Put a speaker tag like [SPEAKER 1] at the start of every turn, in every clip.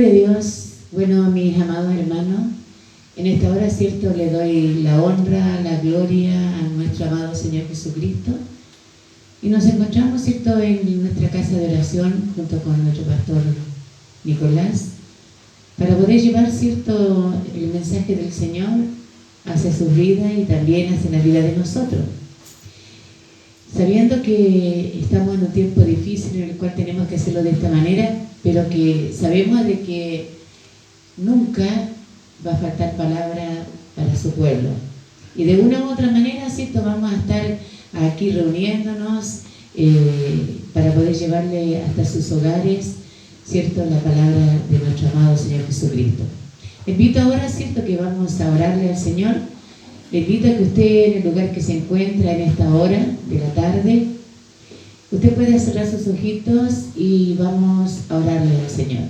[SPEAKER 1] De Dios, bueno, mis amados hermanos, en esta hora, cierto, le doy la honra, la gloria a nuestro amado Señor Jesucristo. Y nos encontramos, cierto, en nuestra casa de oración junto con nuestro pastor Nicolás, para poder llevar, cierto, el mensaje del Señor hacia sus vidas y también hacia la vida de nosotros. Sabiendo que estamos en un tiempo difícil en el cual tenemos que hacerlo de esta manera, pero que sabemos de que nunca va a faltar palabra para su pueblo. Y de una u otra manera, ¿cierto?, vamos a estar aquí reuniéndonos para poder llevarle hasta sus hogares, ¿cierto?, la palabra de nuestro amado Señor Jesucristo. Le invito ahora, ¿cierto?, que vamos a orarle al Señor. Le invito a que usted, en el lugar que se encuentra en esta hora de la tarde, usted puede cerrar sus ojitos y vamos a orarle al Señor.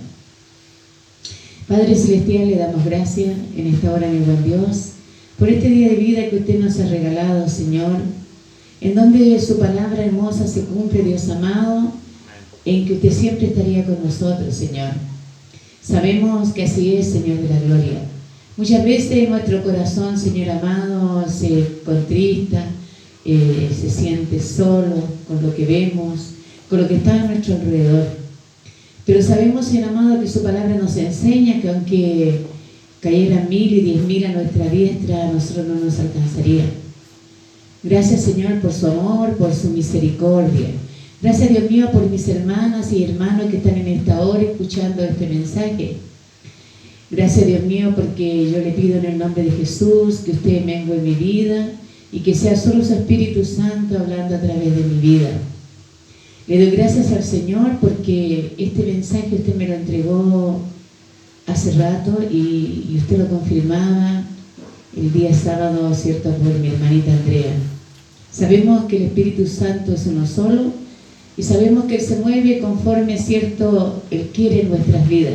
[SPEAKER 1] Padre Celestial, le damos gracias en esta hora, mi buen Dios, por este día de vida que usted nos ha regalado, Señor, en donde su palabra hermosa se cumple, Dios amado, en que usted siempre estaría con nosotros, Señor. Sabemos que así es, Señor de la gloria. Muchas veces nuestro corazón, Señor amado, se contrista, se siente solo con lo que vemos, con lo que está a nuestro alrededor. Pero sabemos, Señor amado, que su palabra nos enseña que aunque cayeran 1000 y 10.000 a nuestra diestra, a nosotros no nos alcanzaría. Gracias, Señor, por su amor, por su misericordia. Gracias, Dios mío, por mis hermanas y hermanos que están en esta hora escuchando este mensaje. Gracias, Dios mío, porque yo le pido en el nombre de Jesús que usted mengue en mi vida y que sea solo su Espíritu Santo hablando a través de mi vida. Le doy gracias al Señor porque este mensaje usted me lo entregó hace rato y usted lo confirmaba el día sábado, ¿cierto?, por mi hermanita Andrea. Sabemos que el Espíritu Santo es uno solo y sabemos que Él se mueve conforme, ¿cierto?, Él quiere en nuestras vidas.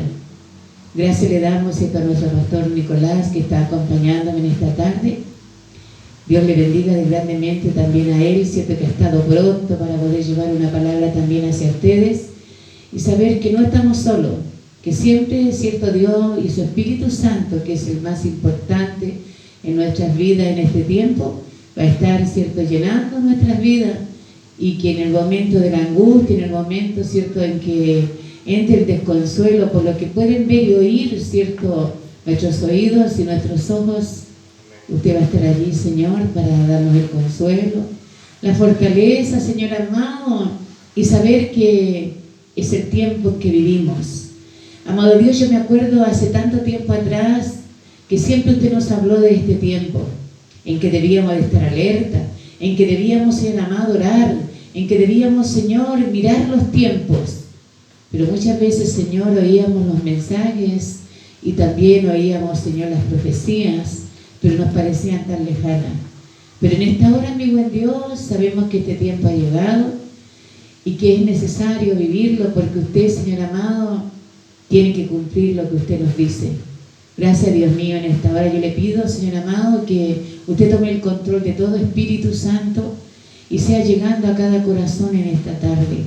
[SPEAKER 1] Gracias le damos, ¿cierto?, a nuestro pastor Nicolás, que está acompañándome en esta tarde. Dios le bendiga grandemente también a él, ¿cierto?, que ha estado pronto para poder llevar una palabra también hacia ustedes y saber que no estamos solos, que siempre, ¿cierto?, Dios y su Espíritu Santo, que es el más importante en nuestras vidas en este tiempo, va a estar, ¿cierto?, llenando nuestras vidas y que en el momento de la angustia, en el momento, ¿cierto?, en que entre el desconsuelo por lo que pueden ver y oír, ¿cierto?, nuestros oídos y nuestros ojos, usted va a estar allí, Señor, para darnos el consuelo, la fortaleza, Señor amado, y saber que es el tiempo en que vivimos. Amado Dios, yo me acuerdo hace tanto tiempo atrás que siempre usted nos habló de este tiempo, en que debíamos de estar alerta, en que debíamos, Señor amado, orar, en que debíamos, Señor, mirar los tiempos. Pero muchas veces, Señor, oíamos los mensajes y también oíamos, Señor, las profecías, pero nos parecían tan lejanas. Pero en esta hora, mi buen Dios, sabemos que este tiempo ha llegado y que es necesario vivirlo porque usted, Señor amado, tiene que cumplir lo que usted nos dice. Gracias, Dios mío, en esta hora yo le pido, Señor amado, que usted tome el control de todo Espíritu Santo y sea llegando a cada corazón en esta tarde.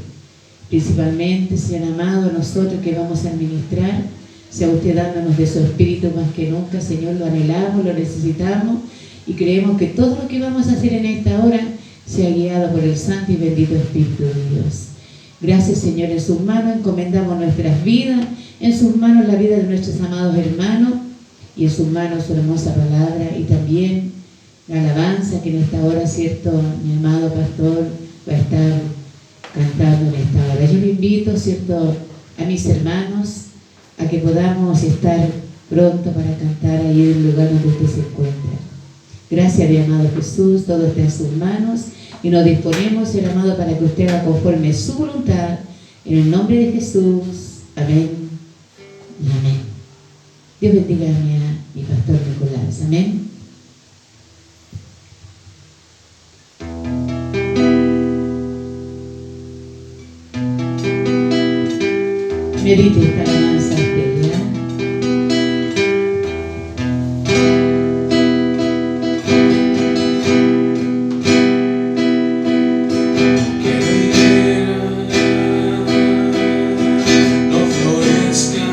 [SPEAKER 1] Principalmente, Señor amado, nosotros que vamos a administrar, sea usted dándonos de su Espíritu más que nunca, Señor, lo anhelamos, lo necesitamos y creemos que todo lo que vamos a hacer en esta hora sea guiado por el Santo y bendito Espíritu de Dios. Gracias, Señor, en sus manos encomendamos nuestras vidas, en sus manos la vida de nuestros amados hermanos y en sus manos su hermosa palabra y también la alabanza que en esta hora, cierto, mi amado pastor va a estar cantando en esta hora. Yo le invito, cierto, a mis hermanos a que podamos estar pronto para cantar ahí en el lugar donde usted se encuentra. Gracias, mi amado Jesús, todo está en sus manos y nos disponemos, Señor amado, para que usted haga conforme su voluntad, en el nombre de Jesús. Amén y amén. Dios bendiga a mi pastor Nicolás. Amén. Medite esta alabanza usted, ¿ya?
[SPEAKER 2] Que la higuera no florezca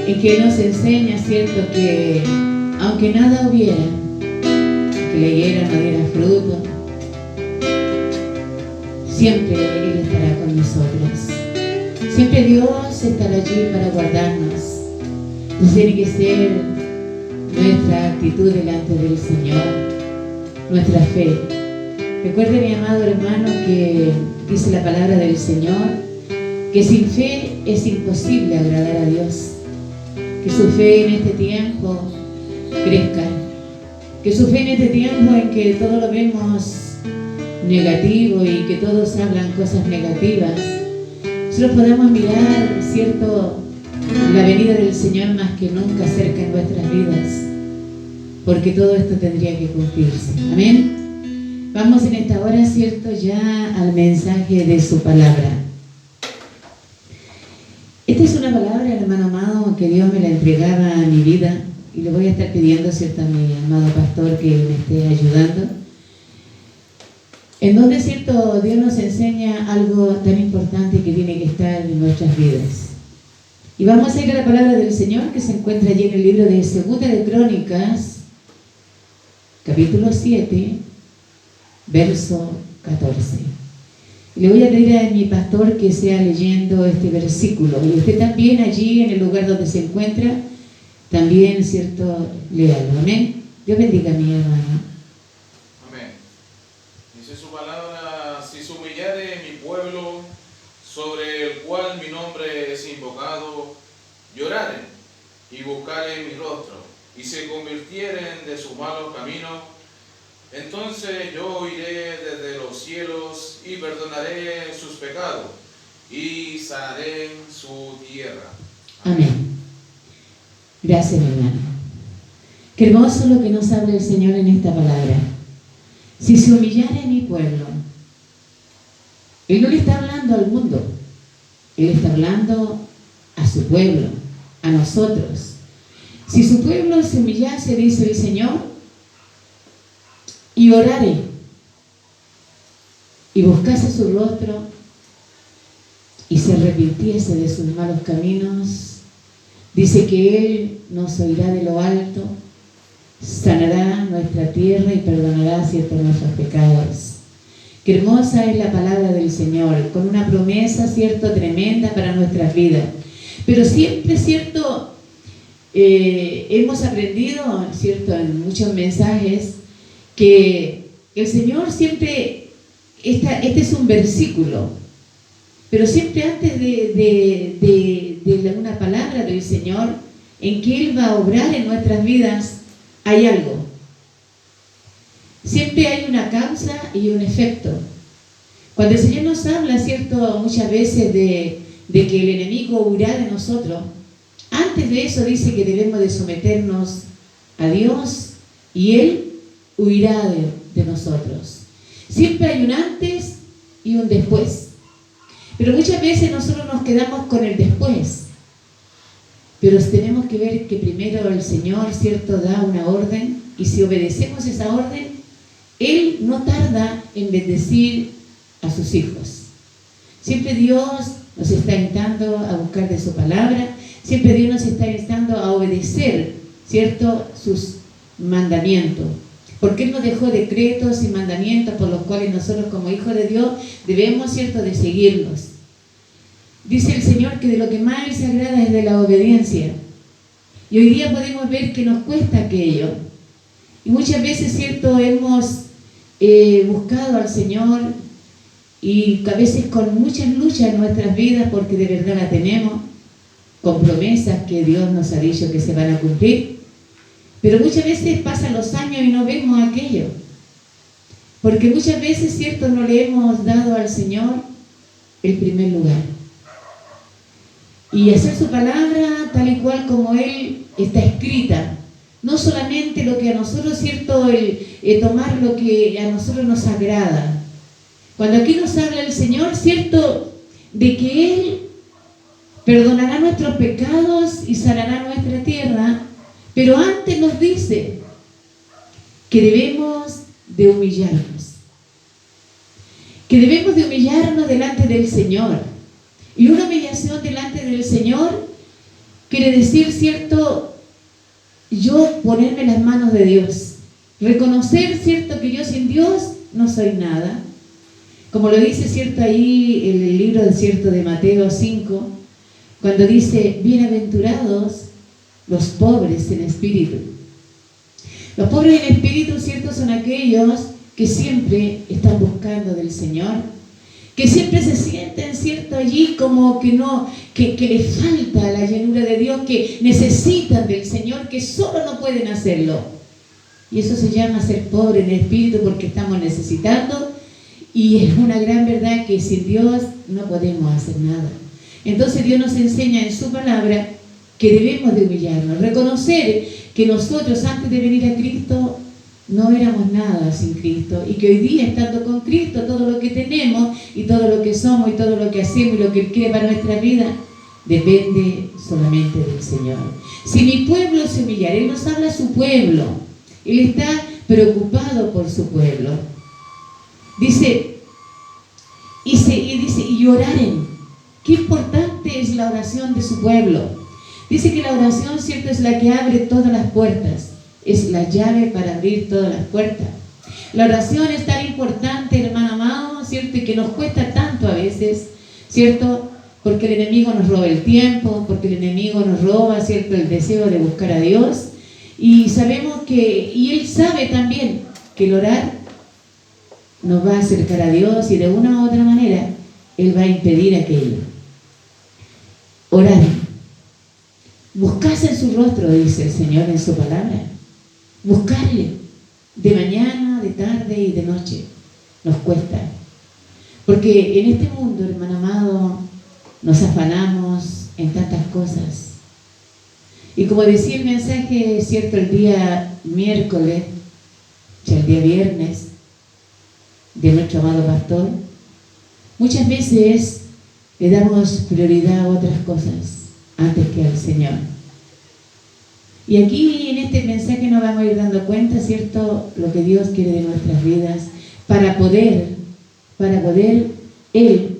[SPEAKER 1] en que nos enseña, cierto, que aunque nada hubiera, que la higuera no diera fruto, siempre Él estará con nosotros. Siempre Dios estará allí para guardarnos. Entonces tiene que ser nuestra actitud delante del Señor, nuestra fe. Recuerde, mi amado hermano, que dice la palabra del Señor, que sin fe es imposible agradar a Dios. Que su fe en este tiempo crezca. Que su fe en este tiempo en que todo lo vemos negativo y que todos hablan cosas negativas, nosotros podemos mirar, cierto, la venida del Señor más que nunca cerca en nuestras vidas, porque todo esto tendría que cumplirse. Amén. Vamos en esta hora, cierto, ya al mensaje de su palabra. Esta es una palabra, hermano amado, que Dios me la entregaba a mi vida y le voy a estar pidiendo, cierto, a mi amado pastor que me esté ayudando. En donde, cierto, Dios nos enseña algo tan importante que tiene que estar en nuestras vidas. Y vamos a ir a la palabra del Señor que se encuentra allí en el libro de Segunda de Crónicas, capítulo 7, verso 14. Y le voy a pedir a mi pastor que sea leyendo este versículo. Y usted también allí en el lugar donde se encuentra, también, cierto, léalo. Amén. Dios bendiga a mi hermano.
[SPEAKER 2] Amén. Dice su palabra: si se humillare mi pueblo, sobre el cual mi nombre es invocado, lloraren y buscaren mi rostro, y se convirtieren de sus malos caminos, entonces yo oiré desde los cielos y perdonaré sus pecados y sanaré su tierra.
[SPEAKER 1] Amén. Gracias, mi hermano. Qué hermoso lo que nos habla el Señor en esta palabra. Si se humillare mi pueblo, Él no le está hablando al mundo, Él está hablando a su pueblo, a nosotros. Si su pueblo se humillase, dice el Señor, y orare, y buscase su rostro, y se arrepintiese de sus malos caminos, dice que Él nos oirá de lo alto, sanará nuestra tierra y perdonará, cierto, nuestros pecados. Qué hermosa es la palabra del Señor, con una promesa, cierto, tremenda para nuestras vidas. Pero siempre, cierto, hemos aprendido, cierto, en muchos mensajes, que el Señor siempre, este es un versículo, pero siempre antes de una palabra del Señor, en que Él va a obrar en nuestras vidas, hay algo. Siempre hay una causa y un efecto. Cuando el Señor nos habla, cierto, muchas veces de que el enemigo huirá de nosotros, antes de eso dice que debemos de someternos a Dios y Él huirá de nosotros. Siempre hay un antes y un después. Pero muchas veces nosotros nos quedamos con el después. Pero tenemos que ver que primero el Señor, cierto, da una orden, y si obedecemos esa orden, Él no tarda en bendecir a sus hijos. Siempre Dios nos está invitando a buscar de su palabra, siempre Dios nos está invitando a obedecer, cierto, sus mandamientos. Porque Él nos dejó decretos y mandamientos por los cuales nosotros como hijos de Dios debemos, cierto, de seguirlos. Dice el Señor que de lo que más Él se agrada es de la obediencia. Y hoy día podemos ver que nos cuesta aquello. Y muchas veces, cierto, hemos buscado al Señor y a veces con muchas luchas en nuestras vidas, porque de verdad la tenemos, con promesas que Dios nos ha dicho que se van a cumplir. Pero muchas veces pasan los años y no vemos aquello. Porque muchas veces, cierto, no le hemos dado al Señor el primer lugar. Y hacer su palabra tal y cual como Él está escrita. No solamente lo que a nosotros, cierto, tomar lo que a nosotros nos agrada. Cuando aquí nos habla el Señor, cierto, de que Él perdonará nuestros pecados y sanará nuestra tierra, pero antes nos dice que debemos de humillarnos. Que debemos de humillarnos delante del Señor. Y una humillación delante del Señor quiere decir, ¿cierto?, yo ponerme en las manos de Dios. Reconocer, ¿cierto?, que yo sin Dios no soy nada. Como lo dice, ¿cierto?, ahí en el libro, ¿cierto?, de Mateo 5, cuando dice, bienaventurados los pobres en espíritu. Los pobres en espíritu, ¿cierto?, son aquellos que siempre están buscando del Señor, que siempre se sienten, ¿cierto?, allí como que no, que les falta la llenura de Dios, que necesitan del Señor, que solo no pueden hacerlo. Y eso se llama ser pobre en espíritu, porque estamos necesitando, y es una gran verdad que sin Dios no podemos hacer nada. Entonces Dios nos enseña en su palabra que debemos de humillarnos, reconocer que nosotros antes de venir a Cristo no éramos nada sin Cristo, y que hoy día, estando con Cristo, todo lo que tenemos y todo lo que somos y todo lo que hacemos y lo que Él quiere para nuestra vida depende solamente del Señor. Si mi pueblo se humillara, Él nos habla a su pueblo, Él está preocupado por su pueblo. Dice, y oraren. Qué importante es la oración de su pueblo. Dice que la oración, ¿cierto?, es la que abre todas las puertas. Es la llave para abrir todas las puertas. La oración es tan importante, hermano amado, ¿cierto?, y que nos cuesta tanto a veces, ¿cierto?, porque el enemigo nos roba el tiempo, porque el enemigo nos roba, ¿cierto?, el deseo de buscar a Dios. Y sabemos que, y Él sabe también que el orar nos va a acercar a Dios, y de una u otra manera Él va a impedir aquello. Orar. Buscase en su rostro, dice el Señor en su palabra. Buscarle de mañana, de tarde y de noche. Nos cuesta. Porque en este mundo, hermano amado, nos afanamos en tantas cosas. Y como decía el mensaje, ¿cierto?, el día miércoles, ya el día viernes, de nuestro amado pastor, muchas veces le damos prioridad a otras cosas antes que al Señor. Y aquí en este mensaje nos vamos a ir dando cuenta, ¿cierto?, lo que Dios quiere de nuestras vidas para poder Él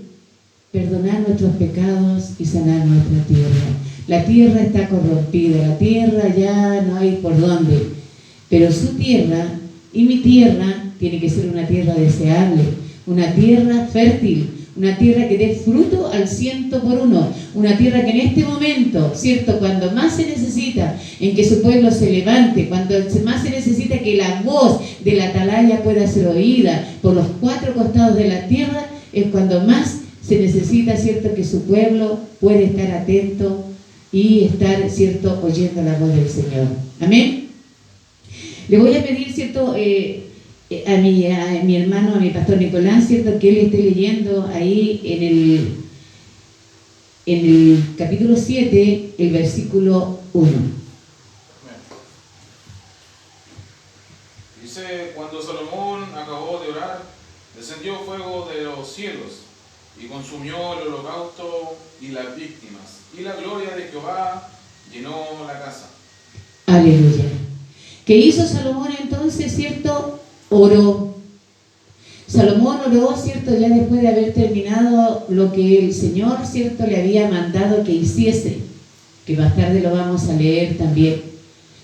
[SPEAKER 1] perdonar nuestros pecados y sanar nuestra tierra. La tierra está corrompida, la tierra ya no hay por dónde, pero su tierra y mi tierra tiene que ser una tierra deseable, una tierra fértil, una tierra que dé fruto al 100%, una tierra que en este momento, ¿cierto?, cuando más se necesita en que su pueblo se levante, cuando más se necesita que la voz de la atalaya pueda ser oída por los 4 costados de la tierra, es cuando más se necesita, ¿cierto?, que su pueblo puede estar atento y estar, ¿cierto?, oyendo la voz del Señor. Amén. Le voy a pedir, ¿cierto?, a mi hermano, a mi pastor Nicolás, ¿cierto?, que él esté leyendo ahí en el capítulo 7, el versículo 1.
[SPEAKER 2] Dice, cuando Salomón acabó de orar, descendió fuego de los cielos y consumió el holocausto y las víctimas, y la gloria de Jehová llenó la casa.
[SPEAKER 1] Aleluya. ¿Qué hizo Salomón entonces, cierto? Oró. Salomón oró, ¿cierto?, ya después de haber terminado lo que el Señor, ¿cierto?, le había mandado que hiciese, que más tarde lo vamos a leer también,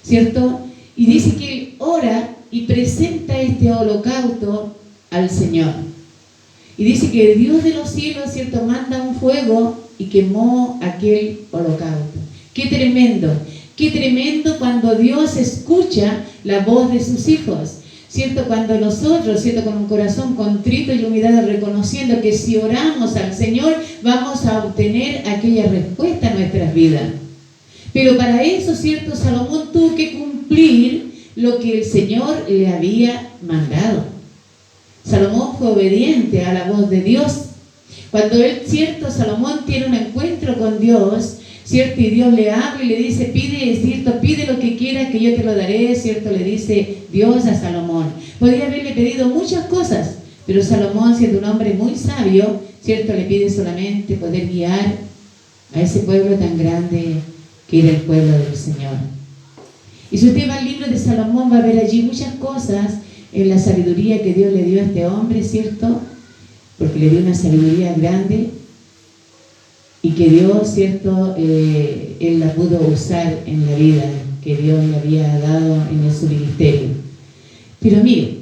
[SPEAKER 1] ¿cierto? Y dice que él ora y presenta este holocausto al Señor. Y dice que el Dios de los cielos, ¿cierto?, manda un fuego y quemó aquel holocausto. ¡Qué tremendo! ¡Qué tremendo cuando Dios escucha la voz de sus hijos! ¿Cierto? Cuando nosotros, ¿cierto?, con un corazón contrito y humillado, reconociendo que si oramos al Señor vamos a obtener aquella respuesta a nuestras vidas. Pero para eso, ¿cierto?, Salomón tuvo que cumplir lo que el Señor le había mandado. Salomón fue obediente a la voz de Dios. Cuando él, ¿cierto?, Salomón tiene un encuentro con Dios, ¿cierto?, y Dios le habla y le dice, pide, ¿cierto?, pide lo que quieras que yo te lo daré, ¿cierto?, le dice Dios a Salomón. Podría haberle pedido muchas cosas, pero Salomón, siendo un hombre muy sabio, ¿cierto?, le pide solamente poder guiar a ese pueblo tan grande que era el pueblo del Señor. Y si usted va al libro de Salomón, va a ver allí muchas cosas en la sabiduría que Dios le dio a este hombre, ¿cierto?, porque le dio una sabiduría grande. y que Dios, ¿cierto?, él la pudo usar en la vida que Dios le había dado en su ministerio. Pero mire,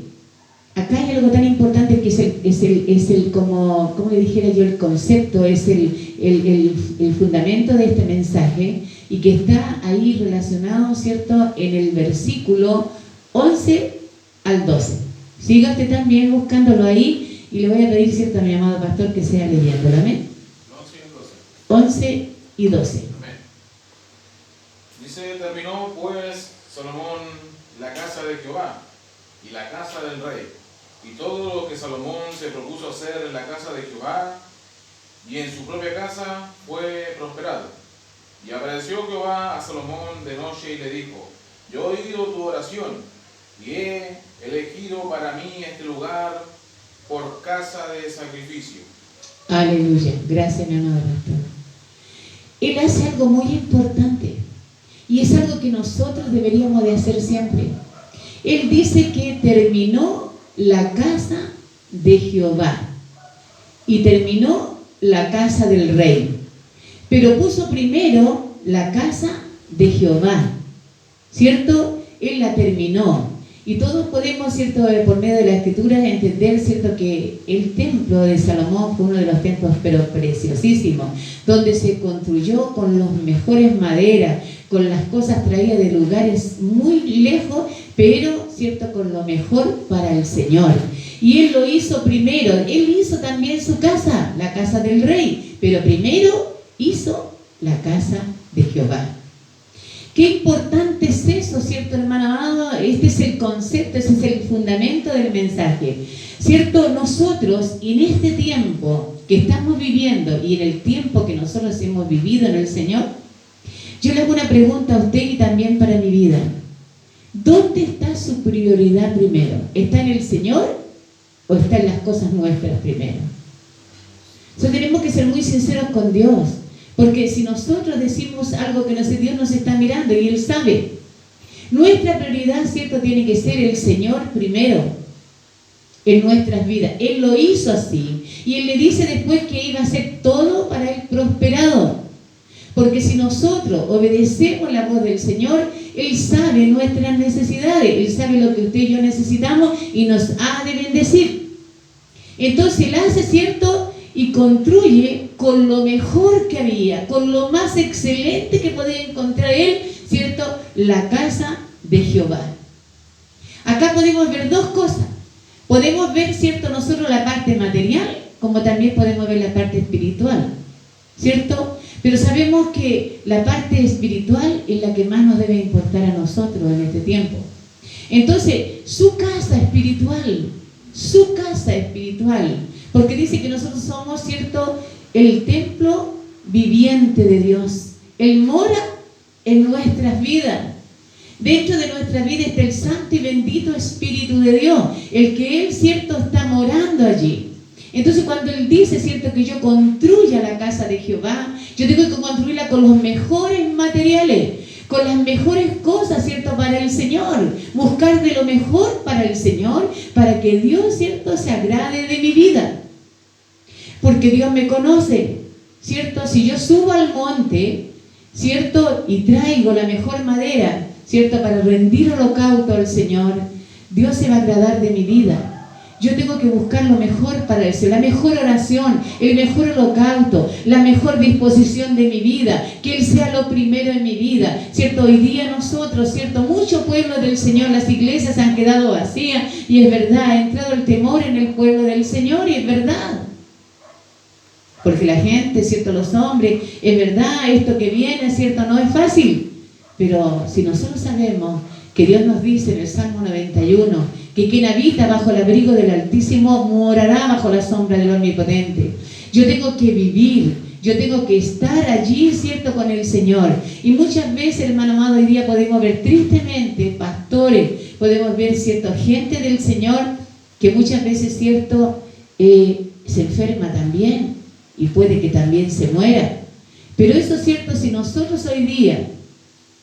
[SPEAKER 1] acá hay algo tan importante que es el como le dijera yo, el concepto, es el fundamento de este mensaje, y que está ahí relacionado, ¿cierto?, en el versículo 11 al 12. Siga usted también buscándolo ahí, y le voy a pedir, ¿cierto?, a mi amado pastor que sea leyéndolo. Amén. 11 y 12.
[SPEAKER 2] Amén. Dice: terminó pues Salomón la casa de Jehová y la casa del rey, y todo lo que Salomón se propuso hacer en la casa de Jehová y en su propia casa fue prosperado. Y apareció Jehová a Salomón de noche y le dijo: yo he oído tu oración y he elegido para mí este lugar por casa de sacrificio.
[SPEAKER 1] Aleluya. Gracias, mi amado pastor. Él hace algo muy importante, y es algo que nosotros deberíamos de hacer siempre. Él dice que terminó la casa de Jehová y terminó la casa del rey, pero puso primero la casa de Jehová, ¿cierto? Él la terminó, y todos podemos, ¿cierto?, por medio de la Escritura entender, ¿cierto?, que el templo de Salomón fue uno de los templos pero preciosísimos, donde se construyó con las mejores maderas, con las cosas traídas de lugares muy lejos, pero, ¿cierto?, con lo mejor para el Señor. Y Él lo hizo primero. Él hizo también su casa, la casa del rey, pero primero hizo la casa de Jehová. Qué importante es eso, ¿cierto, hermano amado? Este es el concepto, ese es el fundamento del mensaje, ¿cierto? Nosotros, en este tiempo que estamos viviendo y en el tiempo que nosotros hemos vivido en el Señor, yo le hago una pregunta a usted y también para mi vida. ¿Dónde está su prioridad primero? ¿Está en el Señor o está en las cosas nuestras primero? Entonces tenemos que ser muy sinceros con Dios, porque si nosotros decimos algo que no sé, Dios nos está mirando y Él sabe. Nuestra prioridad, ¿cierto?, tiene que ser el Señor primero en nuestras vidas. Él lo hizo así, y Él le dice después que iba a hacer todo para el prosperado. Porque si nosotros obedecemos la voz del Señor, Él sabe nuestras necesidades, Él sabe lo que usted y yo necesitamos y nos ha de bendecir. Entonces Él hace, ¿cierto?, y construye con lo mejor que había, con lo más excelente que podía encontrar Él, ¿cierto?, la casa de Jehová. Acá podemos ver dos cosas. Podemos ver, ¿cierto?, nosotros la parte material, como también podemos ver la parte espiritual, ¿cierto? Pero sabemos que la parte espiritual es la que más nos debe importar a nosotros en este tiempo. Entonces, su casa espiritual, porque dice que nosotros somos, ¿cierto?, el templo viviente de Dios. Él mora en nuestras vidas. Dentro de nuestra vida está el santo y bendito Espíritu de Dios, el que Él, ¿cierto?, está morando allí. Entonces cuando Él dice, ¿cierto?, que yo construya la casa de Jehová, yo tengo que construirla con los mejores materiales, con las mejores cosas, ¿cierto?, para el Señor. Buscar de lo mejor para el Señor, para que Dios, ¿cierto?, se agrade de mi vida. Porque Dios me conoce, ¿cierto? Si yo subo al monte, ¿cierto?, y traigo la mejor madera, ¿cierto?, para rendir holocausto al Señor, Dios se va a agradar de mi vida. Yo tengo que buscar lo mejor para Él, la mejor oración, el mejor holocausto, la mejor disposición de mi vida, que Él sea lo primero en mi vida, ¿cierto? Hoy día nosotros, ¿cierto?, muchos pueblos del Señor, las iglesias han quedado vacías, y es verdad, ha entrado el temor en el pueblo del Señor, y es verdad. Porque la gente, ¿cierto?, los hombres, es verdad, esto que viene, ¿cierto?, no es fácil. Pero si nosotros sabemos que Dios nos dice en el Salmo 91, que quien habita bajo el abrigo del Altísimo morará bajo la sombra del Omnipotente. Yo tengo que vivir, yo tengo que estar allí, ¿cierto?, con el Señor. Y muchas veces, hermano amado, hoy día podemos ver tristemente pastores, podemos ver, ¿cierto?, gente del Señor que muchas veces, ¿cierto?, se enferma también y puede que también se muera. Pero eso es cierto, si nosotros hoy día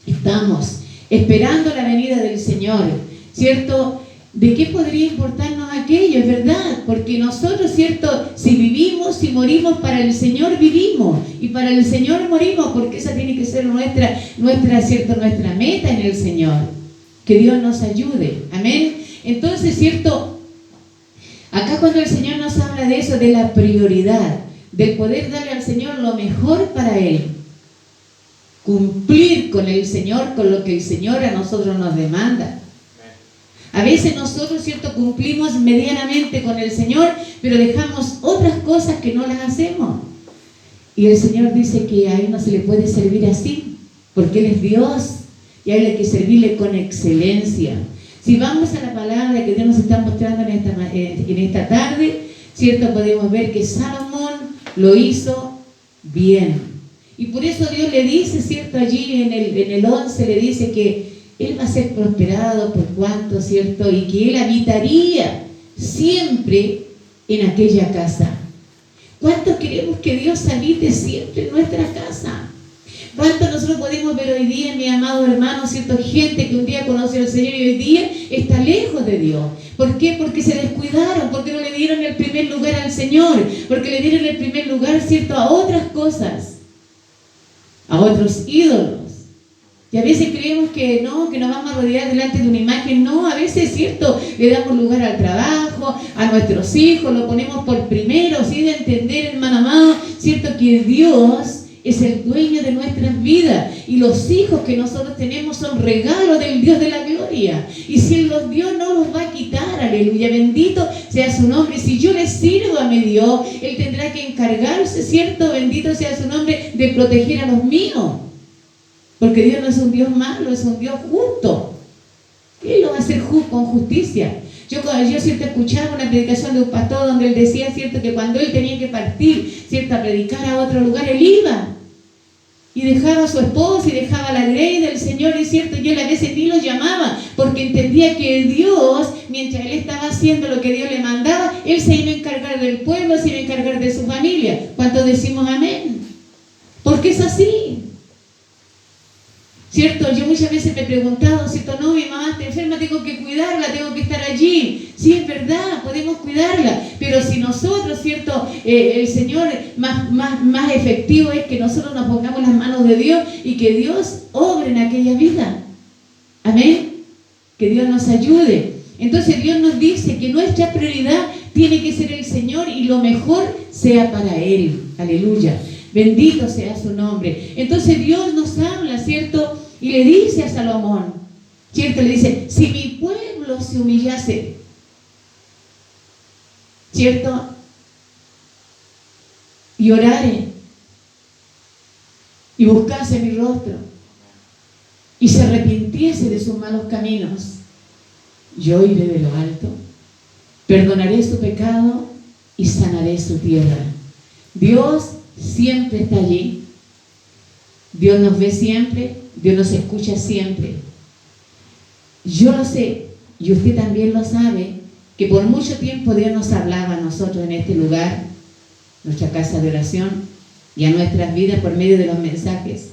[SPEAKER 1] estamos esperando la venida del Señor, ¿cierto?, ¿de qué podría importarnos a aquello, es verdad, porque nosotros, ¿cierto? Si vivimos, si morimos, para el Señor vivimos y para el Señor morimos, porque esa tiene que ser ¿cierto? Nuestra meta en el Señor. Que Dios nos ayude, amén. Entonces, ¿cierto? Acá cuando el Señor nos habla de eso, de la prioridad, del poder darle al Señor lo mejor para Él, cumplir con el Señor, con lo que el Señor a nosotros nos demanda. A veces nosotros, ¿cierto? Cumplimos medianamente con el Señor, pero dejamos otras cosas que no las hacemos. Y el Señor dice que a Él no se le puede servir así, porque Él es Dios y a Él hay que servirle con excelencia. Si vamos a la palabra que Dios nos está mostrando en esta tarde, ¿cierto? Podemos ver que Salomón lo hizo bien. Y por eso Dios le dice, ¿cierto? Allí en el 11 le dice que Él va a ser prosperado por cuanto, ¿cierto? Y que Él habitaría siempre en aquella casa. ¿Cuántos queremos que Dios habite siempre en nuestra casa? ¿Cuánto nosotros podemos ver hoy día, mi amado hermano, ¿cierto? Gente que un día conoció al Señor y hoy día está lejos de Dios. ¿Por qué? Porque se descuidaron, porque no le dieron el primer lugar al Señor, porque le dieron el primer lugar, ¿cierto? A otras cosas, a otros ídolos. Y a veces creemos que nos vamos a rodear delante de una imagen. No, a veces es cierto, le damos lugar al trabajo, a nuestros hijos, lo ponemos por primero, ¿sí? De entender, hermano amado, ¿cierto? Que Dios es el dueño de nuestras vidas y los hijos que nosotros tenemos son regalos del Dios de la gloria. Y si Él los dio, no los va a quitar, aleluya, bendito sea su nombre. Si yo le sirvo a mi Dios, Él tendrá que encargarse, ¿cierto? Bendito sea su nombre, de proteger a los míos. Porque Dios no es un Dios malo, es un Dios justo. Él lo va a hacer con justicia. Yo cierto, escuchaba una predicación de un pastor donde él decía, cierto, que cuando él tenía que partir, cierto, a predicar a otro lugar, él iba. Y dejaba a su esposa y dejaba la grey del Señor, y cierto, yo a veces ni lo llamaba, porque entendía que Dios, mientras él estaba haciendo lo que Dios le mandaba, él se iba a encargar del pueblo, se iba a encargar de su familia. ¿Cuántos decimos amén? Porque es así. ¿Cierto? Yo muchas veces me he preguntado, ¿cierto? No, mi mamá está enferma, tengo que cuidarla, tengo que estar allí. Sí, es verdad, podemos cuidarla, pero si nosotros, ¿cierto? El Señor más efectivo es que nosotros nos pongamos las manos de Dios y que Dios obre en aquella vida. Amén. Que Dios nos ayude. Entonces Dios nos dice que nuestra prioridad tiene que ser el Señor y lo mejor sea para Él. Aleluya. Bendito sea su nombre. Entonces Dios nos habla, ¿cierto? Y le dice a Salomón, ¿cierto? Le dice, si mi pueblo se humillase, ¿cierto? Y orare, y buscase mi rostro, y se arrepintiese de sus malos caminos, yo iré de lo alto, perdonaré su pecado y sanaré su tierra. Dios siempre está allí. Dios nos ve siempre, Dios nos escucha siempre. Yo lo sé, y usted también lo sabe, que por mucho tiempo Dios nos hablaba a nosotros en este lugar, nuestra casa de oración, y a nuestras vidas por medio de los mensajes.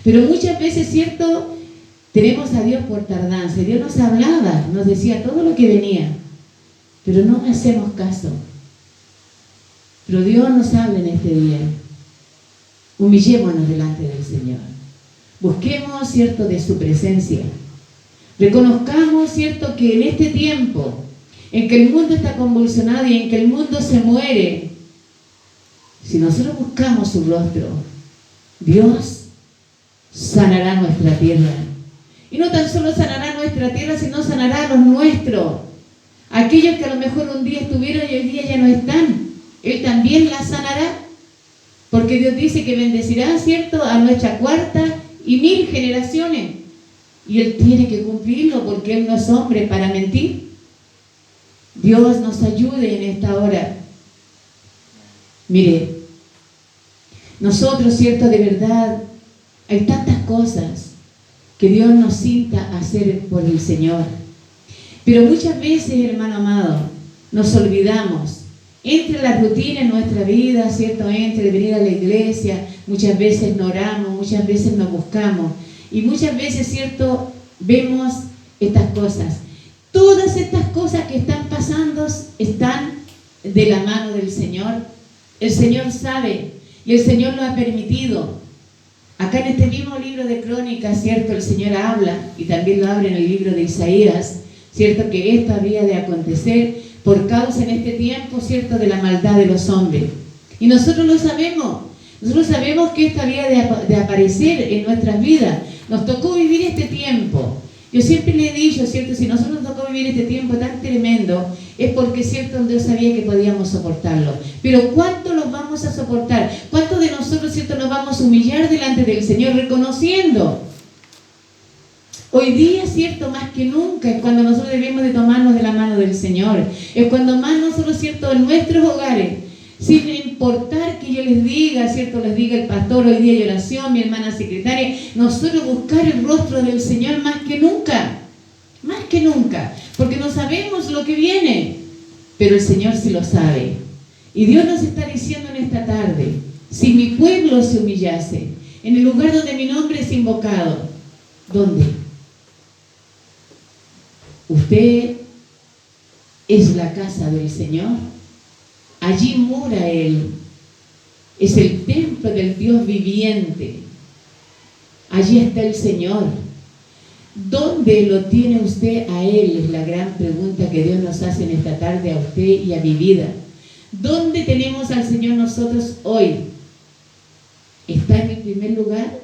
[SPEAKER 1] Pero muchas veces, ¿cierto? Tenemos a Dios por tardanza. Dios nos hablaba, nos decía todo lo que venía, pero no le hacemos caso. Pero Dios nos habla en este día. Humillémonos delante del Señor. Busquemos, ¿cierto?, de su presencia. Reconozcamos, ¿cierto?, que en este tiempo en que el mundo está convulsionado y en que el mundo se muere, si nosotros buscamos su rostro, Dios sanará nuestra tierra. Y no tan solo sanará nuestra tierra, sino sanará a los nuestros. Aquellos que a lo mejor un día estuvieron y hoy día ya no están, Él también la sanará. Porque Dios dice que bendecirá, ¿cierto?, a nuestra 4ª y 1000 generaciones. Y Él tiene que cumplirlo porque Él no es hombre para mentir. Dios nos ayude en esta hora. Mire, nosotros, ¿cierto?, de verdad, hay tantas cosas que Dios nos cinta a hacer por el Señor. Pero muchas veces, hermano amado, nos olvidamos. Entre la rutina en nuestra vida, ¿cierto? Entre venir a la iglesia, muchas veces no oramos, muchas veces nos buscamos. Y muchas veces, ¿cierto?, vemos estas cosas. Todas estas cosas que están pasando están de la mano del Señor. El Señor sabe y el Señor lo ha permitido. Acá en este mismo libro de Crónicas, ¿cierto? El Señor habla, y también lo habla en el libro de Isaías, ¿cierto? Que esto habría de acontecer por causa en este tiempo, ¿cierto? De la maldad de los hombres. Y nosotros lo sabemos. Nosotros sabemos que esto había de aparecer en nuestras vidas. Nos tocó vivir este tiempo. Yo siempre le he dicho, ¿cierto? Si nosotros nos tocó vivir este tiempo tan tremendo, es porque, ¿cierto? Dios sabía que podíamos soportarlo. Pero ¿cuánto los vamos a soportar? ¿Cuántos de nosotros, ¿cierto? Nos vamos a humillar delante del Señor reconociendo? Hoy día, ¿cierto? Más que nunca es cuando nosotros debemos de tomarnos de la mano del Señor. Es cuando más nosotros, ¿cierto? En nuestros hogares, sin importar que yo les diga, ¿cierto? Les diga el pastor, hoy día hay oración, mi hermana secretaria, nosotros buscar el rostro del Señor más que nunca, porque no sabemos lo que viene, pero el Señor sí lo sabe. Y Dios nos está diciendo en esta tarde, si mi pueblo se humillase, en el lugar donde mi nombre es invocado, ¿dónde? Usted es la casa del Señor. Allí mora Él. Es el templo del Dios viviente. Allí está el Señor. ¿Dónde lo tiene usted a Él? Es la gran pregunta que Dios nos hace en esta tarde a usted y a mi vida. ¿Dónde tenemos al Señor nosotros hoy? ¿Está en el primer lugar?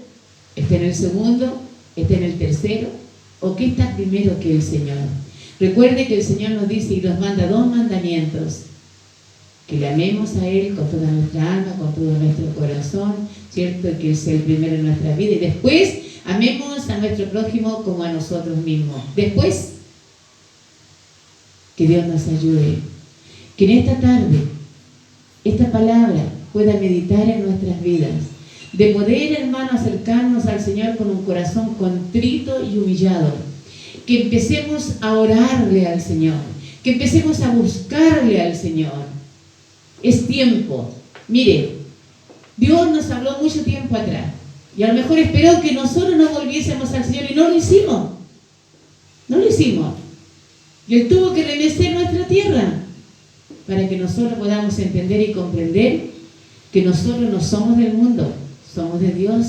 [SPEAKER 1] ¿Está en el segundo? ¿Está en el tercero? ¿O qué está primero que el Señor? Recuerde que el Señor nos dice y nos manda 2 mandamientos. Que le amemos a Él con toda nuestra alma, con todo nuestro corazón, ¿cierto? Que Él sea el primero en nuestra vida. Y después, amemos a nuestro prójimo como a nosotros mismos. Después, que Dios nos ayude. Que en esta tarde, esta palabra pueda meditar en nuestras vidas. De poder, hermano, acercarnos al Señor con un corazón contrito y humillado. Que empecemos a orarle al Señor. Que empecemos a buscarle al Señor. Es tiempo. Mire, Dios nos habló mucho tiempo atrás. Y a lo mejor esperó que nosotros nos volviésemos al Señor y no lo hicimos. No lo hicimos. Y Él tuvo que remecer nuestra tierra para que nosotros podamos entender y comprender que nosotros no somos del mundo, somos de Dios.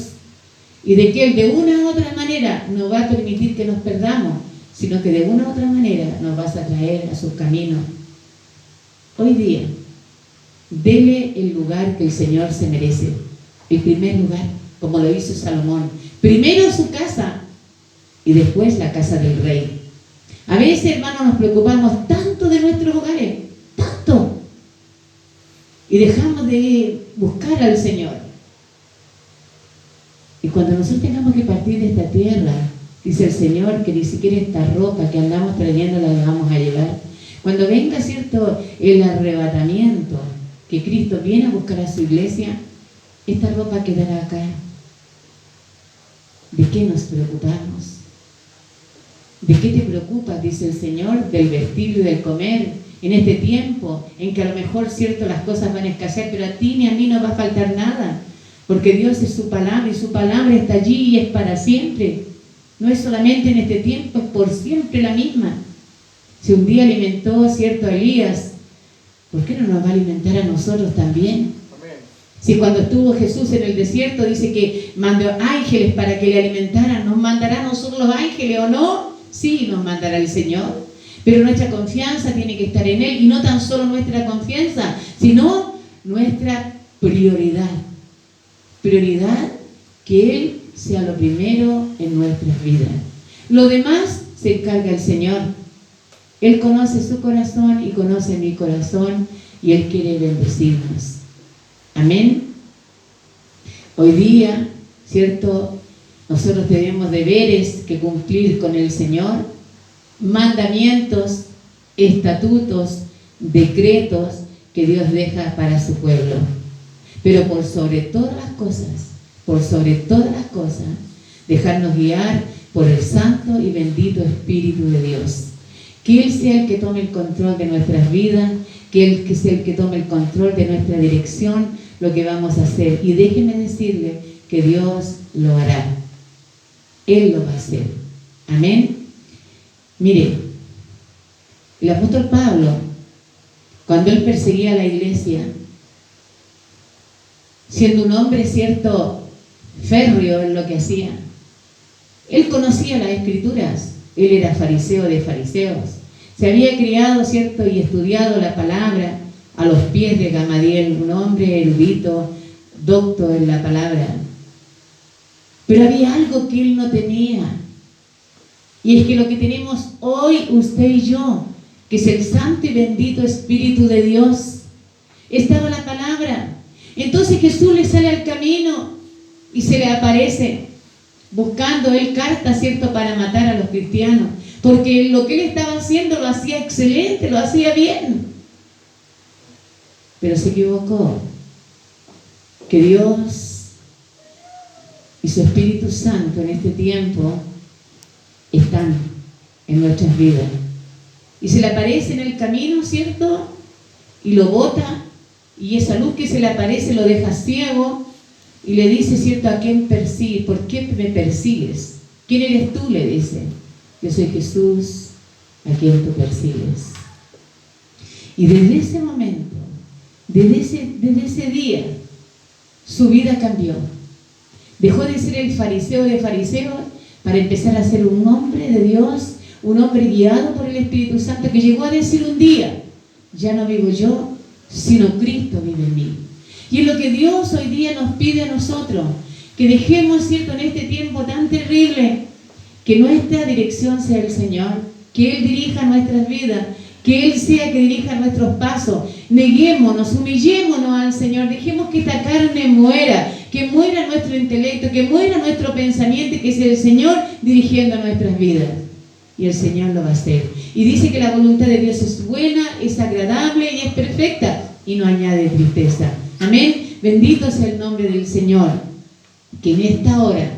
[SPEAKER 1] Y de que Él de una u otra manera no va a permitir que nos perdamos, sino que de una u otra manera nos va a traer a sus caminos. Hoy día, dele el lugar que el Señor se merece. El primer lugar, como lo hizo Salomón. Primero su casa y después la casa del rey. A veces, hermanos, nos preocupamos tanto de nuestros hogares, tanto, y dejamos de buscar al Señor. Y cuando nosotros tengamos que partir de esta tierra, dice el Señor que ni siquiera esta ropa que andamos trayendo la vamos a llevar. Cuando venga, ¿cierto?, el arrebatamiento, que Cristo viene a buscar a su iglesia, esta ropa quedará acá. ¿De qué nos preocupamos? ¿De qué te preocupas? Dice el Señor, del vestir y del comer, en este tiempo en que a lo mejor, cierto, las cosas van a escasear, pero a ti ni a mí no va a faltar nada, porque Dios es su palabra y su palabra está allí y es para siempre. No es solamente en este tiempo, es por siempre la misma. Si un día alimentó, cierto, a Elías, ¿por qué no nos va a alimentar a nosotros también? Amén. Si cuando estuvo Jesús en el desierto dice que mandó ángeles para que le alimentaran, ¿nos mandará a nosotros los ángeles o no? Sí, nos mandará el Señor. Pero nuestra confianza tiene que estar en Él, y no tan solo nuestra confianza, sino nuestra prioridad. Prioridad, que Él sea lo primero en nuestras vidas. Lo demás se encarga el Señor. Él conoce su corazón y conoce mi corazón, y Él quiere bendecirnos. Amén. Hoy día, ¿cierto?, nosotros tenemos deberes que cumplir con el Señor, mandamientos, estatutos, decretos que Dios deja para su pueblo. Pero por sobre todas las cosas, dejarnos guiar por el Santo y bendito Espíritu de Dios. Que Él sea el que tome el control de nuestras vidas, que Él sea el que tome el control de nuestra dirección, lo que vamos a hacer. Y déjenme decirle que Dios lo hará. Él lo va a hacer. Amén. Mire, El apóstol Pablo, cuando él perseguía a la iglesia, siendo un hombre, cierto, férreo en lo que hacía, él conocía las escrituras, él era fariseo de fariseos, se había criado, cierto, y estudiado la palabra a los pies de Gamaliel, un hombre erudito, docto en la palabra. Pero había algo que él no tenía, y es que lo que tenemos hoy usted y yo, que es el santo y bendito Espíritu de Dios, estaba la palabra. Entonces Jesús le sale al camino y se le aparece buscando él cartas, cierto, para matar a los cristianos, porque lo que él estaba haciendo lo hacía excelente, lo hacía bien, pero se equivocó. Que Dios y su Espíritu Santo en este tiempo están en nuestras vidas, y se le aparece en el camino, cierto, y lo bota, y esa luz que se le aparece lo deja ciego, y le dice, cierto, ¿a quién persigues? ¿Por qué me persigues? ¿Quién eres tú?, le dice. Yo soy Jesús, a quien tú persigues. Y desde ese momento, desde ese día, su vida cambió. Dejó de ser el fariseo de fariseos para empezar a ser un hombre de Dios, un hombre guiado por el Espíritu Santo, que llegó a decir un día, ya no vivo yo, sino Cristo vive en mí. Y es lo que Dios hoy día nos pide a nosotros, que dejemos, cierto, en este tiempo tan terrible, que nuestra dirección sea el Señor, que Él dirija nuestras vidas, que Él sea que dirija nuestros pasos. Neguémonos, humillémonos al Señor, dejemos que esta carne muera, que muera nuestro intelecto, que muera nuestro pensamiento, y que sea el Señor dirigiendo nuestras vidas. Y el Señor lo va a hacer. Y dice que la voluntad de Dios es buena, es agradable y es perfecta, y no añade tristeza. Amén. Bendito sea el nombre del Señor. Que en esta hora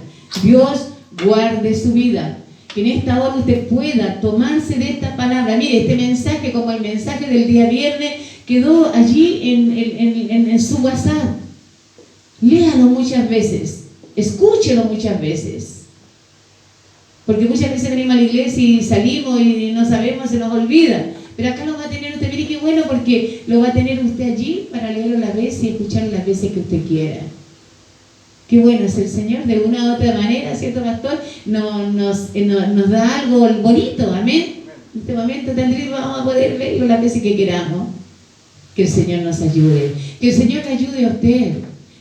[SPEAKER 1] Dios guarde su vida, que en esta hora usted pueda tomarse de esta palabra. Mire, este mensaje, como el mensaje del día viernes, quedó allí en su WhatsApp. Léalo muchas veces, escúchelo muchas veces, porque muchas veces venimos a la iglesia y salimos y no sabemos, se nos olvida. Pero acá lo va a tener usted. Mire qué bueno, porque lo va a tener usted allí para leerlo las veces y escucharlo las veces que usted quiera. Qué bueno es el Señor. De una u otra manera, ¿cierto, pastor? Nos da algo bonito, amén. En este momento tan triste vamos a poder verlo las veces que queramos. Que el Señor nos ayude. Que el Señor le ayude a usted.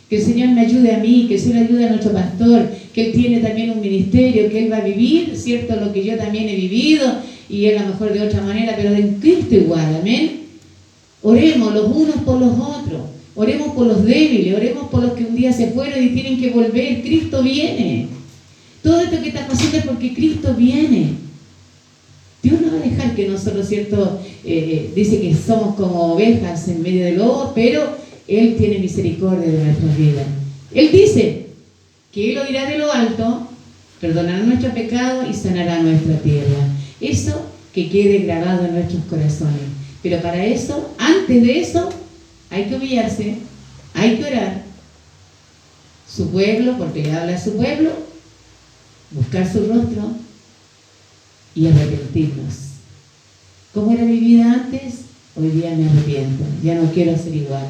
[SPEAKER 1] Que el Señor me ayude a mí. Que el Señor ayude a nuestro pastor. Que Él tiene también un ministerio, que Él va a vivir, ¿cierto? Lo que yo también he vivido. Y Él a lo mejor de otra manera, pero en Cristo igual, amén. Oremos los unos por los otros. Oremos por los débiles, oremos por los que un día se fueron y tienen que volver. Cristo viene. Todo esto que está pasando es porque Cristo viene. Dios no va a dejar que nosotros, ¿cierto? Dice que somos como ovejas en medio de lobos, pero Él tiene misericordia de nuestras vidas. Él dice que Él oirá de lo alto, perdonará nuestros pecados y sanará nuestra tierra. Eso que quede grabado en nuestros corazones. Pero para eso, antes de eso, hay que humillarse, hay que orar. Su pueblo, porque le habla a su pueblo, buscar su rostro y arrepentirnos. ¿Cómo era mi vida antes? Hoy día me arrepiento, ya no quiero ser igual.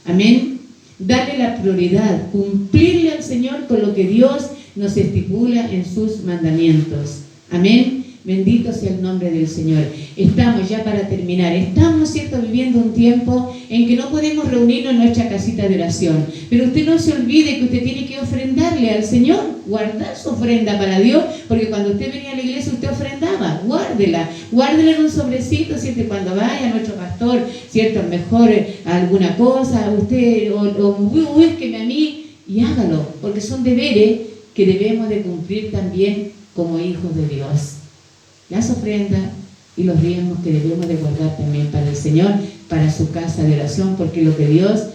[SPEAKER 1] Amén. Darle la prioridad, cumplirle al Señor con lo que Dios nos estipula en sus mandamientos. Amén. Bendito sea el nombre del Señor. Estamos ya para terminar. Estamos, ¿cierto?, viviendo un tiempo en que no podemos reunirnos en nuestra casita de oración. Pero usted no se olvide que usted tiene que ofrendarle al Señor, guardar su ofrenda para Dios, porque cuando usted venía a la iglesia usted ofrendaba, guárdela en un sobrecito, ¿cierto? Cuando vaya a nuestro pastor, ¿cierto?, mejor alguna cosa, usted o búsqueme a mí y hágalo, porque son deberes que debemos de cumplir también como hijos de Dios. Las ofrendas y los diezmos que debemos de guardar también para el Señor, para su casa de oración, porque lo que Dios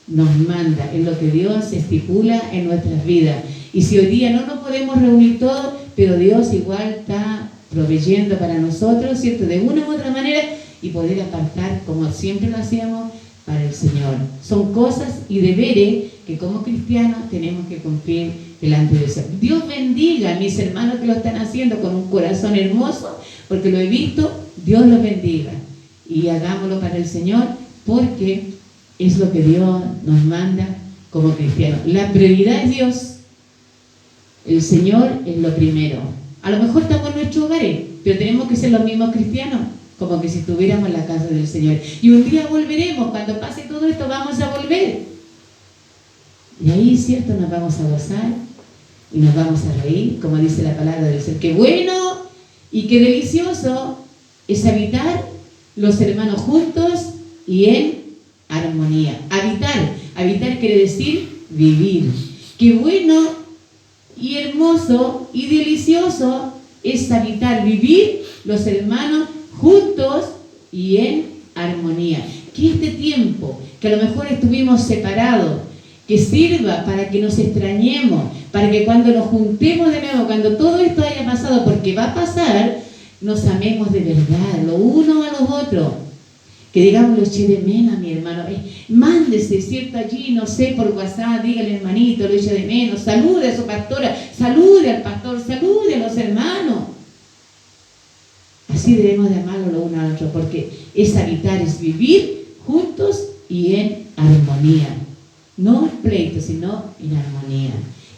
[SPEAKER 1] nos manda, es lo que Dios estipula en nuestras vidas. Y si hoy día no nos podemos reunir todos, pero Dios igual está proveyendo para nosotros, ¿cierto?, de una u otra manera, y poder apartar, como siempre lo hacíamos, para el Señor. Son cosas y deberes que como cristianos tenemos que cumplir delante de Dios. Dios bendiga a mis hermanos que lo están haciendo con un corazón hermoso, porque lo he visto. Dios los bendiga. y hagámoslo para el Señor, porque es lo que Dios nos manda como cristianos. La prioridad es Dios. El Señor es lo primero. A lo mejor estamos en nuestros hogares, pero tenemos que ser los mismos cristianos, como que si estuviéramos en la casa del Señor. Y un día volveremos, cuando pase todo esto vamos a volver. Y ahí, cierto, nos vamos a gozar y nos vamos a reír, como dice la palabra del Señor. Qué bueno y qué delicioso es habitar los hermanos juntos y en armonía. Habitar quiere decir vivir. Qué bueno y hermoso y delicioso es habitar, vivir los hermanos juntos y en armonía. Que este tiempo, que a lo mejor estuvimos separados, que sirva para que nos extrañemos, para que cuando nos juntemos de nuevo, cuando todo esto haya pasado, porque va a pasar, nos amemos de verdad, lo uno a los otros. Que digamos, lo eché de menos, mi hermano. Mándese, ¿cierto? Allí, no sé, por WhatsApp, dígale, hermanito, lo eché de menos. Salude a su pastora, salude al pastor, salude a los hermanos. Así debemos de amarlo lo uno al otro, porque es habitar, es vivir juntos y en armonía. No en pleito, sino en armonía.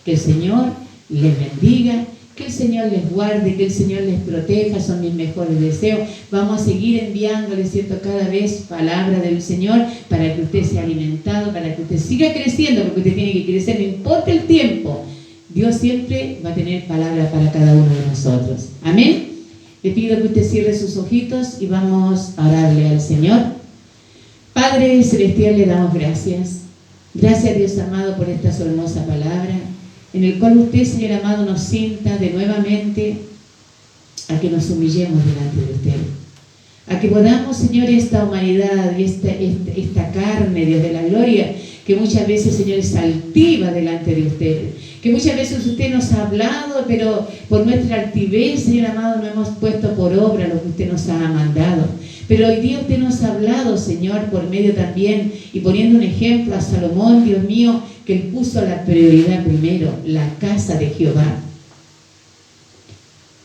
[SPEAKER 1] Que el Señor les bendiga, que el Señor les guarde, que el Señor les proteja, son mis mejores deseos. Vamos a seguir enviándoles, ¿cierto?, cada vez palabra del Señor para que usted sea alimentado, para que usted siga creciendo, porque usted tiene que crecer, no importa el tiempo. Dios siempre va a tener palabra para cada uno de nosotros. Amén. Le pido que usted cierre sus ojitos y vamos a orarle al Señor. Padre Celestial, le damos gracias. Gracias, Dios amado, por esta su hermosa palabra, en el cual usted, Señor amado, nos sienta de nuevamente a que nos humillemos delante de usted. A que podamos, Señor, esta humanidad y esta carne, Dios de la gloria, que muchas veces, Señor, es altiva delante de usted. Que muchas veces usted nos ha hablado, pero por nuestra altivez, Señor amado, no hemos puesto por obra lo que usted nos ha mandado. Pero hoy día usted nos ha hablado, Señor, por medio también, y poniendo un ejemplo a Salomón, Dios mío, que él puso la prioridad primero, la casa de Jehová.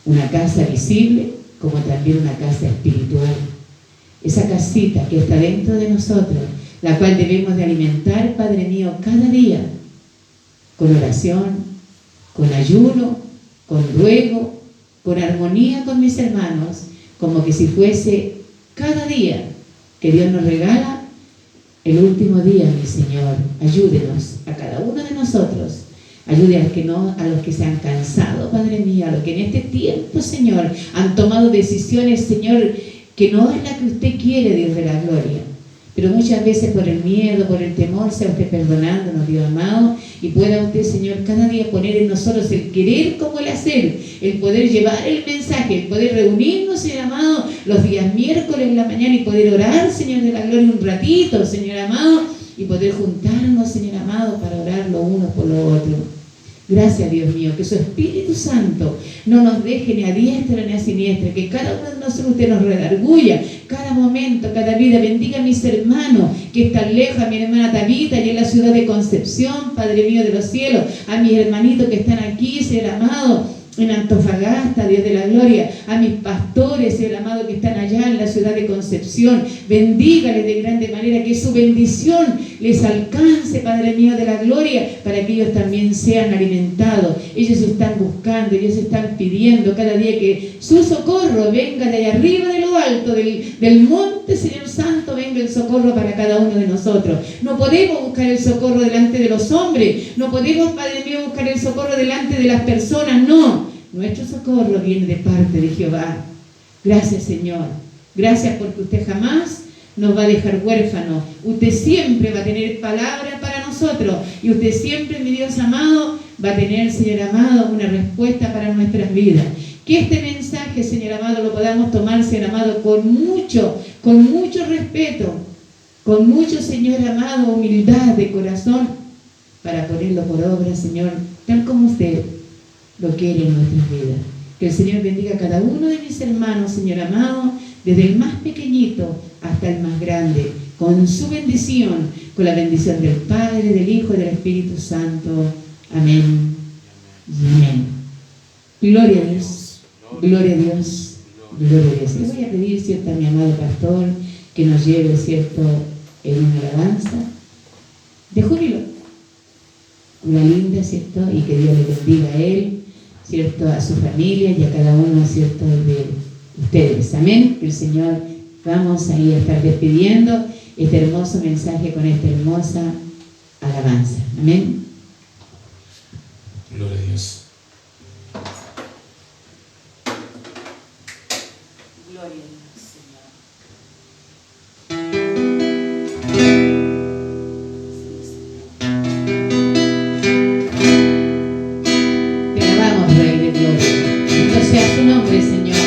[SPEAKER 1] Una casa visible, como también una casa espiritual. Esa casita que está dentro de nosotros, la cual debemos de alimentar, Padre mío, cada día, con oración, con ayuno, con ruego, con armonía con mis hermanos, como que si fuese cada día que Dios nos regala el último día, mi Señor. Ayúdenos a cada uno de nosotros. Ayude a los que se han cansado, Padre mío, a los que en este tiempo, Señor, han tomado decisiones, Señor, que no es la que usted quiere, Dios de la gloria. Pero muchas veces por el miedo, por el temor, sea usted perdonándonos, Dios amado, y pueda usted, Señor, cada día poner en nosotros el querer como el hacer, el poder llevar el mensaje, el poder reunirnos, Señor amado, los días miércoles en la mañana y poder orar, Señor de la gloria, un ratito, Señor amado, y poder juntarnos, Señor amado, para orar los unos por los otros. Gracias, Dios mío, que su Espíritu Santo no nos deje ni a diestra ni a siniestra, que cada uno de nosotros usted nos redarguya, cada momento, cada vida. Bendiga a mis hermanos que están lejos, a mi hermana Tabita y en la ciudad de Concepción, Padre mío de los cielos, a mis hermanitos que están aquí, Señor amado, en Antofagasta, Dios de la gloria, a mis pastores, Señor amado, que están allá en la ciudad de Concepción. Bendígales de grande manera, que su bendición les alcance, Padre mío de la gloria, para que ellos también sean alimentados. Ellos están buscando, ellos están pidiendo cada día que su socorro venga de allá arriba de lo alto, del monte, Señor Santo, venga el socorro para cada uno de nosotros. No podemos buscar el socorro delante de los hombres, no podemos, Padre mío, buscar el socorro delante de las personas, no. Nuestro socorro viene de parte de Jehová. Gracias, Señor. Gracias porque usted jamás nos va a dejar huérfanos. Usted siempre va a tener palabra para nosotros. Y usted siempre, mi Dios amado, va a tener, Señor amado, una respuesta para nuestras vidas. Que este mensaje, Señor amado, lo podamos tomar, Señor amado, con mucho respeto, con mucho, Señor amado, humildad de corazón, para ponerlo por obra, Señor, tal como usted lo quiere en nuestras vidas. Que el Señor bendiga a cada uno de mis hermanos, Señor amado, desde el más pequeñito hasta el más grande, con su bendición, con la bendición del Padre, del Hijo y del Espíritu Santo. Amén. Amén. Gloria a Dios. Gloria a Dios. Gloria a Dios. Le voy a pedir, cierto, a mi amado pastor, que nos lleve, ¿cierto?, en una alabanza de júbilo, una linda, ¿cierto?, y que Dios le bendiga a él, ¿cierto?, a su familia y a cada uno, ¿cierto?, de ustedes. Amén. Que el Señor, vamos ahí a estar despidiendo este hermoso mensaje con esta hermosa alabanza. Amén.
[SPEAKER 3] Gloria a Dios.
[SPEAKER 1] Gloria a Dios, Señor. Te alabamos, Rey de Gloria. Bendito sea tu nombre, Señor.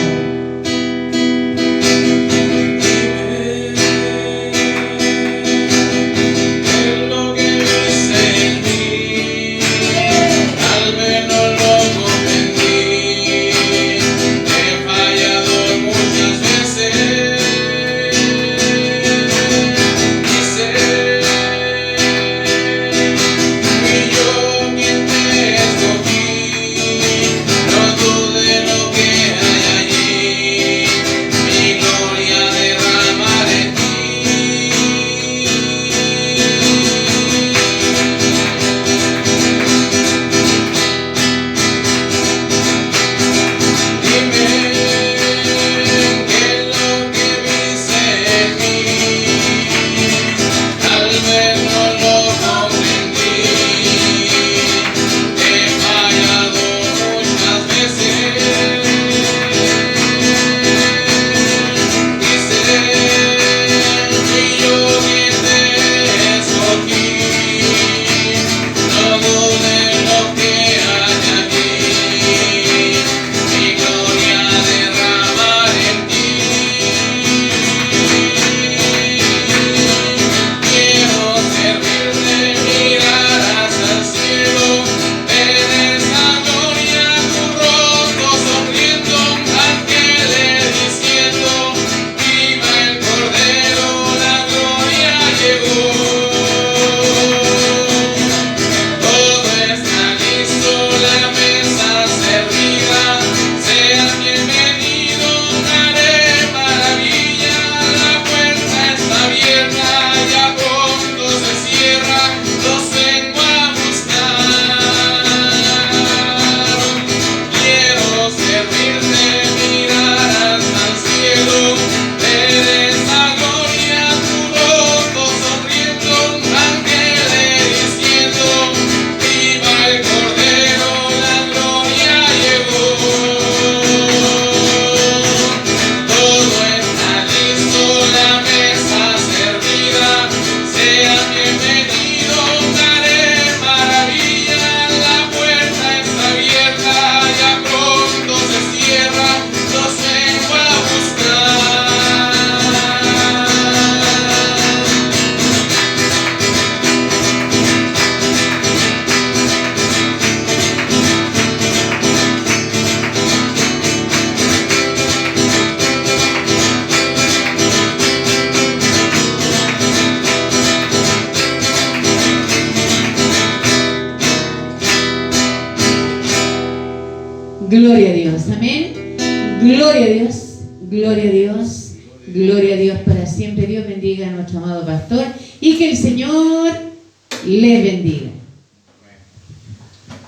[SPEAKER 1] Gloria a Dios, amén. Gloria a Dios, gloria a Dios, gloria a Dios para siempre. Dios bendiga a nuestro amado pastor y que el Señor le bendiga.